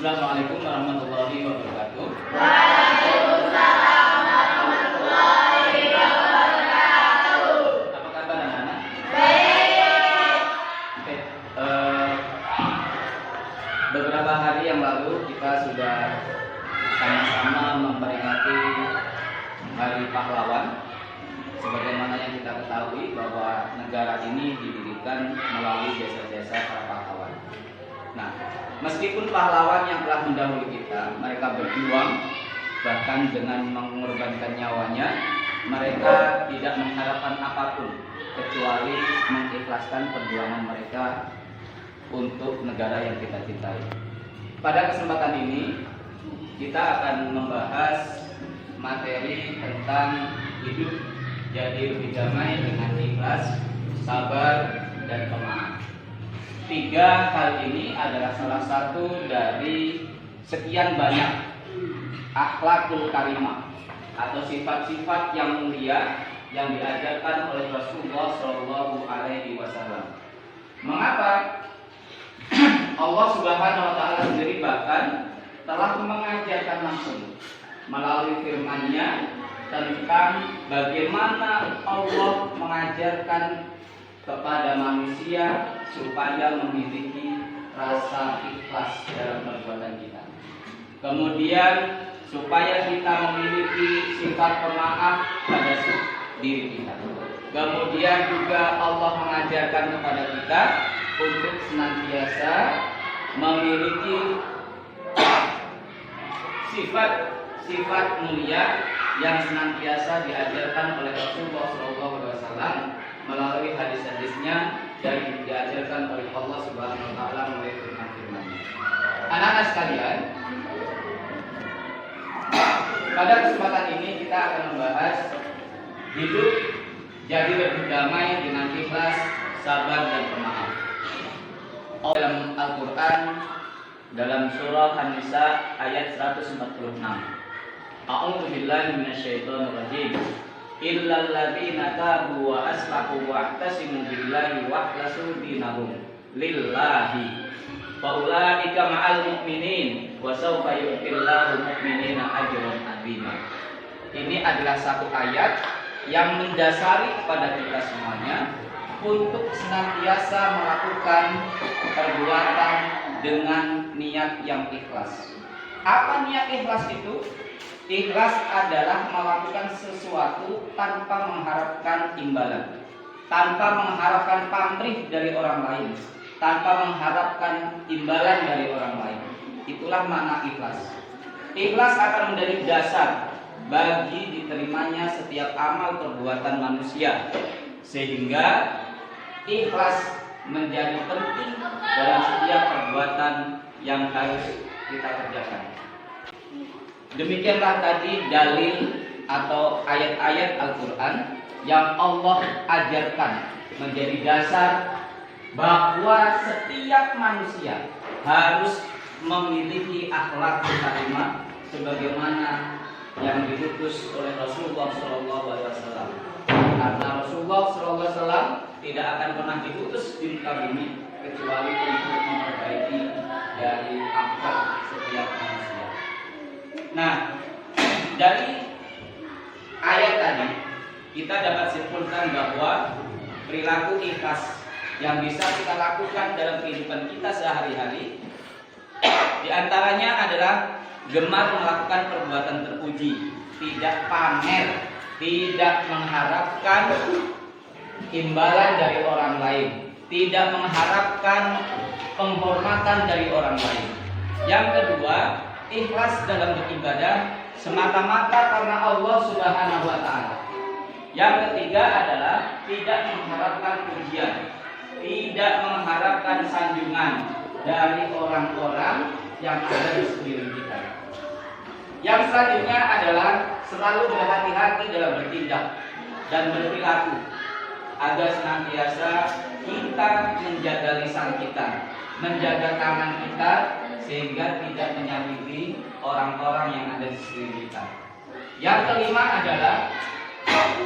Assalamualaikum warahmatullahi wabarakatuh. Waalaikumsalam warahmatullahi wabarakatuh. Apa kabar anak-anak? Baik. Oke, beberapa hari yang lalu kita sudah sama-sama memperingati Hari Pahlawan. Sebagaimana yang kita ketahui bahwa negara ini didirikan melalui jasa-jasa para pahlawan. Nah, meskipun pahlawan yang telah mendahului kita, mereka berjuang bahkan dengan mengorbankan nyawanya, mereka tidak mengharapkan apapun kecuali mengikhlaskan perjuangan mereka untuk negara yang kita cintai. Pada kesempatan ini kita akan membahas materi tentang hidup jadi lebih damai dengan ikhlas, sabar, dan pemaaf. 3 hal ini adalah salah satu dari sekian banyak akhlakul karimah atau sifat-sifat yang mulia yang diajarkan oleh Rasulullah Shallallahu Alaihi Wasallam. Mengapa Allah Subhanahu Wa Taala sendiri bahkan telah mengajarkan langsung melalui firman-Nya tentang bagaimana Allah mengajarkan kepada manusia supaya memiliki rasa ikhlas dalam perbuatan kita. Kemudian supaya kita memiliki sifat pemaaf pada diri kita. Kemudian juga Allah mengajarkan kepada kita untuk senantiasa memiliki sifat mulia yang senantiasa diajarkan oleh Rasulullah SAW melalui hadis-hadisnya dan diajarkan oleh Allah Subhanahu Wa Taala melalui firman-Firman-Nya. Anak-anak sekalian, pada kesempatan ini kita akan membahas hidup jadi lebih damai dengan ikhlas, sabar, dan pemaaf. Dalam Al-Quran, dalam surah An-Nisa ayat 146. A'udzu billahi minasyaitonir rajim. Illal ladzina tabu wa aslahu wa ihtasimu billahi wa ikhlasu dinahum lillahi. Fa ulaika ma'al mu'minin wa sawfa yu'tillahu mu'minina ajran 'azima. Ini adalah satu ayat yang mendasari kepada kita semuanya untuk senantiasa melakukan perbuatan dengan niat yang ikhlas. Apa niat ikhlas itu? Ikhlas adalah melakukan sesuatu tanpa mengharapkan imbalan, tanpa mengharapkan pamrih dari orang lain, tanpa mengharapkan imbalan dari orang lain. Itulah makna ikhlas. Ikhlas akan menjadi dasar bagi diterimanya setiap amal perbuatan manusia, sehingga ikhlas menjadi penting dalam setiap perbuatan yang harus kita kerjakan. Demikianlah tadi dalil atau ayat-ayat Al-Quran yang Allah ajarkan menjadi dasar bahwa setiap manusia harus memiliki akhlak karimah sebagaimana yang diutus oleh Rasulullah SAW. Karena Rasulullah SAW tidak akan pernah diutus di muka bumi kecuali untuk memperbaiki dari akhlak setiap manusia. Nah, dari ayat tadi kita dapat simpulkan bahwa perilaku ikhlas yang bisa kita lakukan dalam kehidupan kita sehari-hari di antaranya adalah gemar melakukan perbuatan terpuji, tidak pamer, tidak mengharapkan imbalan dari orang lain, tidak mengharapkan penghormatan dari orang lain. Yang kedua, ikhlas dalam beribadah semata-mata karena Allah Subhanahu Wa Taala. Yang ketiga adalah tidak mengharapkan pujian, tidak mengharapkan sanjungan dari orang-orang yang ada di sekeliling kita. Yang selanjutnya adalah selalu berhati-hati dalam bertindak dan berperilaku agar senantiasa kita menjaga lisan kita, menjaga tangan kita sehingga tidak menyakiti orang-orang yang ada di sekeliling kita. Yang kelima adalah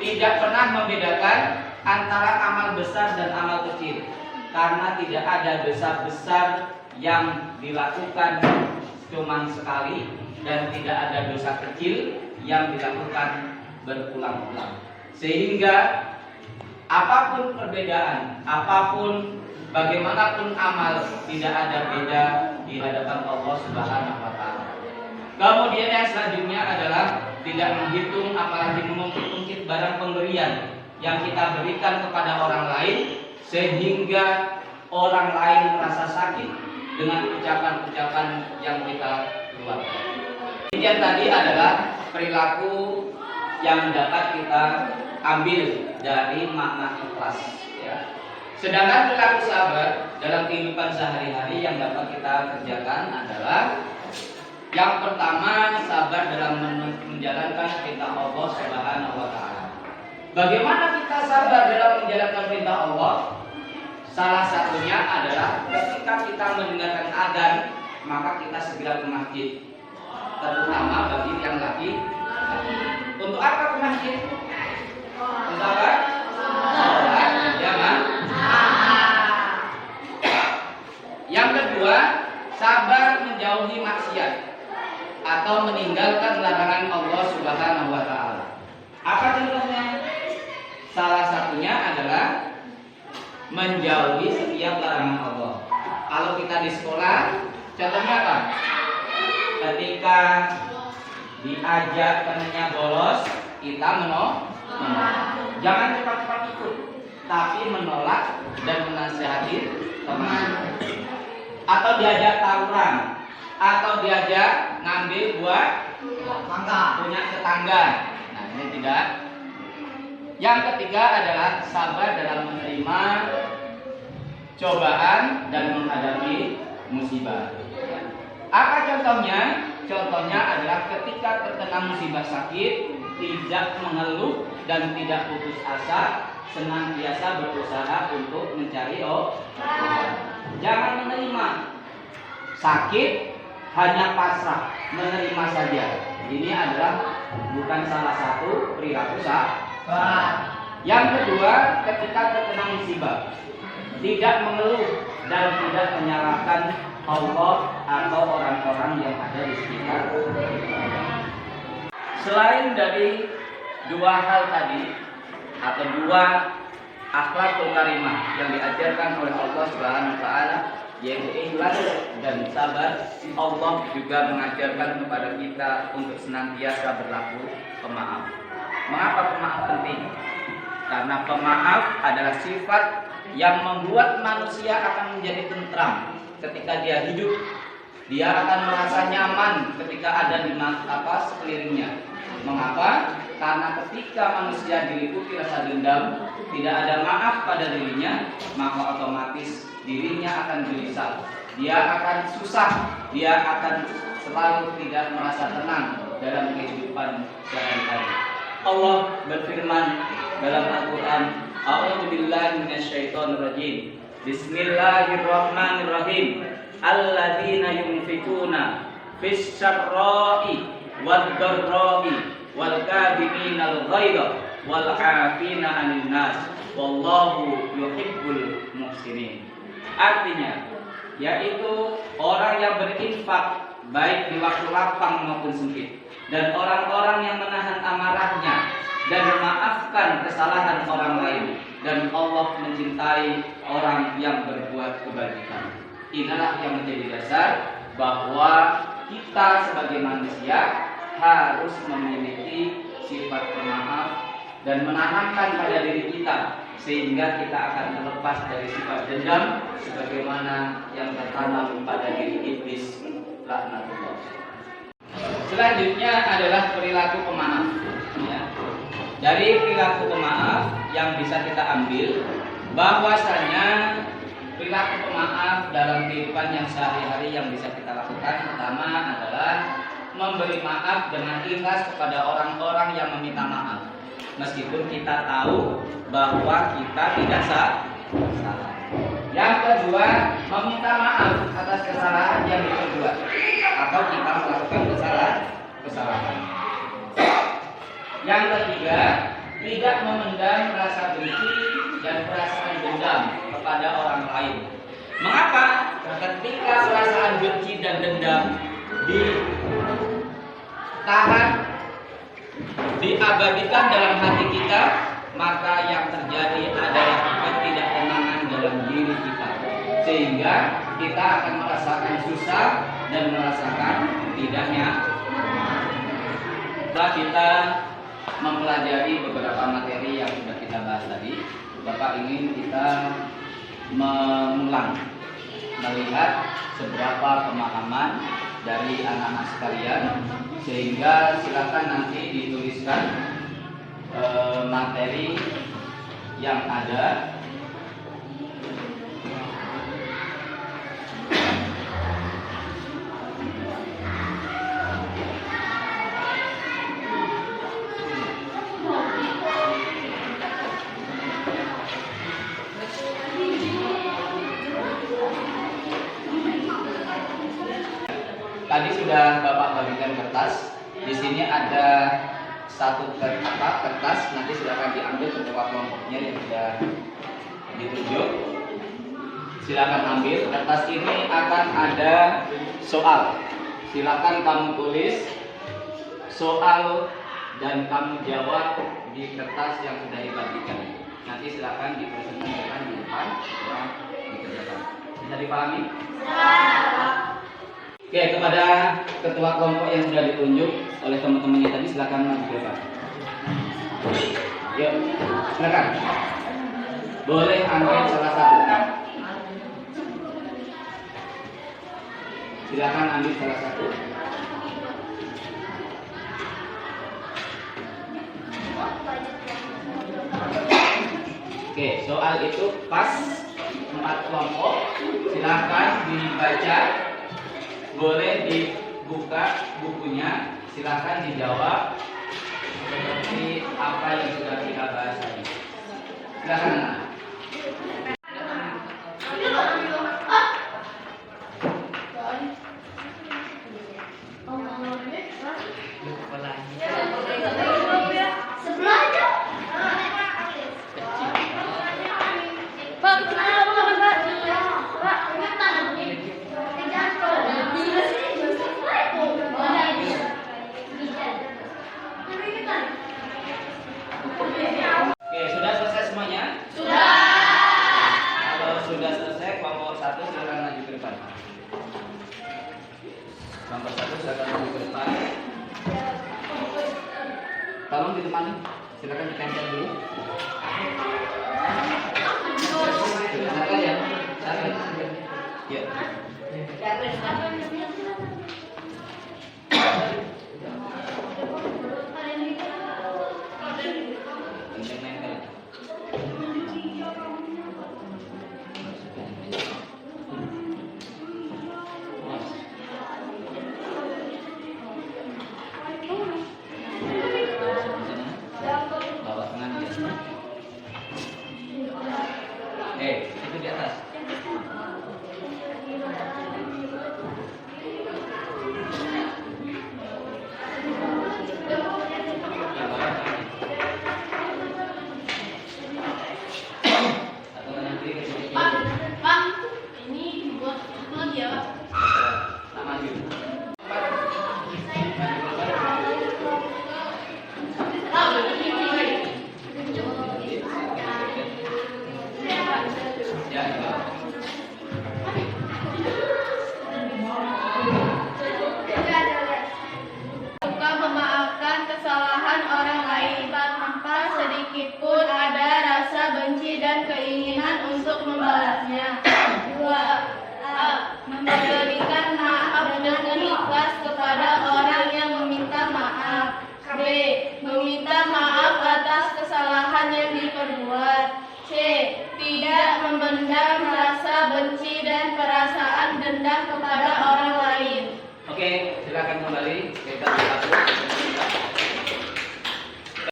tidak pernah membedakan antara amal besar dan amal kecil, karena tidak ada besar-besar yang dilakukan cuma sekali dan tidak ada dosa kecil yang dilakukan berulang-ulang. Sehingga apapun perbedaan, apapun bagaimanapun amal, tidak ada beda di hadapan Allah Subhanahu wa taala. Kemudian yang selanjutnya adalah tidak menghitung apalagi mengungkit barang pemberian yang kita berikan kepada orang lain sehingga orang lain merasa sakit dengan ucapan-ucapan yang kita keluarkan. Yang tadi adalah perilaku yang dapat kita ambil dari makna ikhlas, ya. Sedangkan perilaku sabar dalam kehidupan sehari-hari yang dapat kita kerjakan adalah yang pertama, sabar dalam menjalankan perintah Allah Subhanahu wa taala. Bagaimana kita sabar dalam menjalankan perintah Allah? Salah satunya adalah ketika kita mendengarkan adzan, maka kita segera ke masjid. Terutama bagi yang laki. Untuk apa ke masjid? Untuk apa? Sholat berjamaah. Yang kedua, sabar menjauhi maksiat atau meninggalkan larangan Allah Subhanahu wa taala. Apa contohnya? Salah satunya adalah menjauhi setiap larangan Allah. Kalau kita di sekolah, contohnya apa? Ketika diajak temannya bolos, kita menolak. Jangan cepat-cepat ikut, tapi menolak dan menasihati teman. Atau diajak tawuran, atau diajak ngambil buah punya tetangga. Nah, ini tidak. Yang ketiga adalah sabar dalam menerima cobaan dan menghadapi musibah. Apa contohnya? Contohnya adalah ketika terkena musibah sakit, tidak mengeluh dan tidak putus asa, senantiasa berusaha untuk mencari obat. Jangan menerima sakit hanya pasrah, menerima saja. Ini adalah bukan salah satu perilaku sabar. Yang kedua, ketika terkena musibah, tidak mengeluh dan tidak menyalahkan Allah atau orang-orang yang ada di sekitar. Selain dari dua hal tadi atau dua akhlakul karimah yang diajarkan oleh Allah Subhanahu wa taala, yaitu ikhlas dan sabar, Allah juga mengajarkan kepada kita untuk senantiasa berlaku pemaaf. Mengapa pemaaf penting? Karena pemaaf adalah sifat yang membuat manusia akan menjadi tentram ketika dia hidup. Dia akan merasa nyaman ketika ada di sekelilingnya. Mengapa? Karena ketika manusia diliputi rasa dendam, tidak ada maaf pada dirinya, maka otomatis dirinya akan gelisah. Dia akan susah, dia akan selalu tidak merasa tenang dalam kehidupan sehari-hari. Allah berfirman dalam Al-Quran, A'udzu billahi minasyaitonir rajim. Bismillahirrahmanirrahim. Alladzina yunfikuna fis syarra'i wad dharra'i wal kadhiminal ghaidha wal 'afina 'anil nas wallahu yuhibbul muhsinin. Artinya, yaitu orang yang berinfak baik di waktu lapang maupun sempit, dan orang-orang yang menahan amarahnya dan memaafkan kesalahan orang lain, dan Allah mencintai orang yang berbuat kebajikan. Inilah yang menjadi dasar bahwa kita sebagai manusia harus memiliki sifat pemaaf dan menahankan pada diri kita, sehingga kita akan terlepas dari sifat dendam sebagaimana yang tertanam pada diri iblis, laknatullah. Selanjutnya adalah perilaku pemaaf, ya. Dari perilaku pemaaf yang bisa kita ambil bahwasanya perilaku pemaaf dalam kehidupan yang sehari-hari yang bisa kita lakukan, pertama adalah memberi maaf dengan ikhlas kepada orang-orang yang meminta maaf, meskipun kita tahu bahwa kita tidak salah. Yang kedua, meminta maaf atas kesalahan yang diperbuat atau kita melakukan kesalahan. Yang ketiga, tidak memendam rasa benci dan perasaan dendam kepada orang lain. Mengapa? Ketika perasaan benci dan dendam ditahan, diabadikan dalam hati kita, maka yang terjadi adalah ketidaktenangan dalam diri kita, sehingga kita akan merasakan susah dan merasakan tidaknya. Setelah kita mempelajari beberapa materi yang sudah kita bahas tadi, Bapak ingin kita mengulang, melihat seberapa pemahaman dari anak-anak sekalian, sehingga silakan nanti dituliskan materi yang ada. Tadi sudah Bapak bagikan kertas. Di sini ada satu kertas. Nanti silakan diambil ketua kelompoknya yang sudah ditunjuk. Silakan ambil. Kertas ini akan ada soal. Silakan kamu tulis soal dan kamu jawab di kertas yang sudah dibagikan. Nanti silakan dipresentasikan di depan setelah dikerjakan. Bisa dipahami? Oke, kepada ketua kelompok yang sudah ditunjuk oleh teman-temannya tadi, silakan maju ke depan. Yuk, silakan. Boleh ambil salah satu. Silakan ambil salah satu. Oke, soal itu pas 4 kelompok. Silakan dibaca. Boleh dibuka bukunya, silakan dijawab seperti apa yang sudah kita bahas tadi. Silakan. Oke, sudah selesai semuanya? Sudah. Kalau sudah selesai, kelompok 1 silakan maju ke depan. Kelompok 1 silakan maju ke depan. Tolong ditemani, silakan ditempel dulu. Silakan ya. Ya. Itu di atas. Suka memaafkan kesalahan orang lain tanpa sedikit pun ada rasa benci dan keinginan untuk membalasnya. 2. Memberikan maaf dengan ikhlas kepada orang yang meminta maaf. B. Meminta maaf atas kesalahan yang diperbuat. C. Tidak memendam rasa benci dan perasaan dendam kepada orang lain. Oke, silakan kembali ke kelas 1.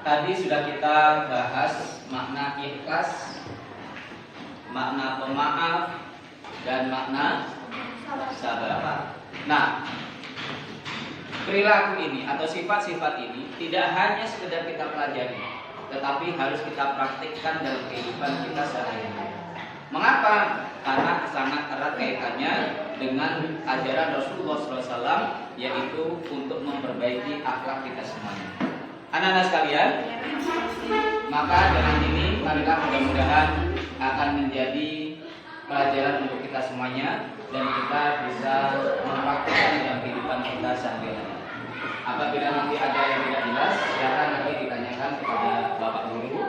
Tadi sudah kita bahas makna ikhlas, makna pemaaf, dan makna sabar. Nah, perilaku ini atau sifat-sifat ini tidak hanya sekedar kita pelajari, tetapi harus kita praktikkan dalam kehidupan kita sehari-hari. Mengapa? Karena sangat erat kaitannya dengan dengan ajaran Rasulullah SAW, yaitu untuk memperbaiki akhlak kita semuanya. Anak-anak sekalian, maka dengan ini marilah mudah-mudahan akan menjadi pelajaran untuk kita semuanya dan kita bisa mempraktikkan dalam kehidupan kita sehari-hari. Apabila nanti ada yang tidak jelas, silakan nanti ditanyakan kepada Bapak Guru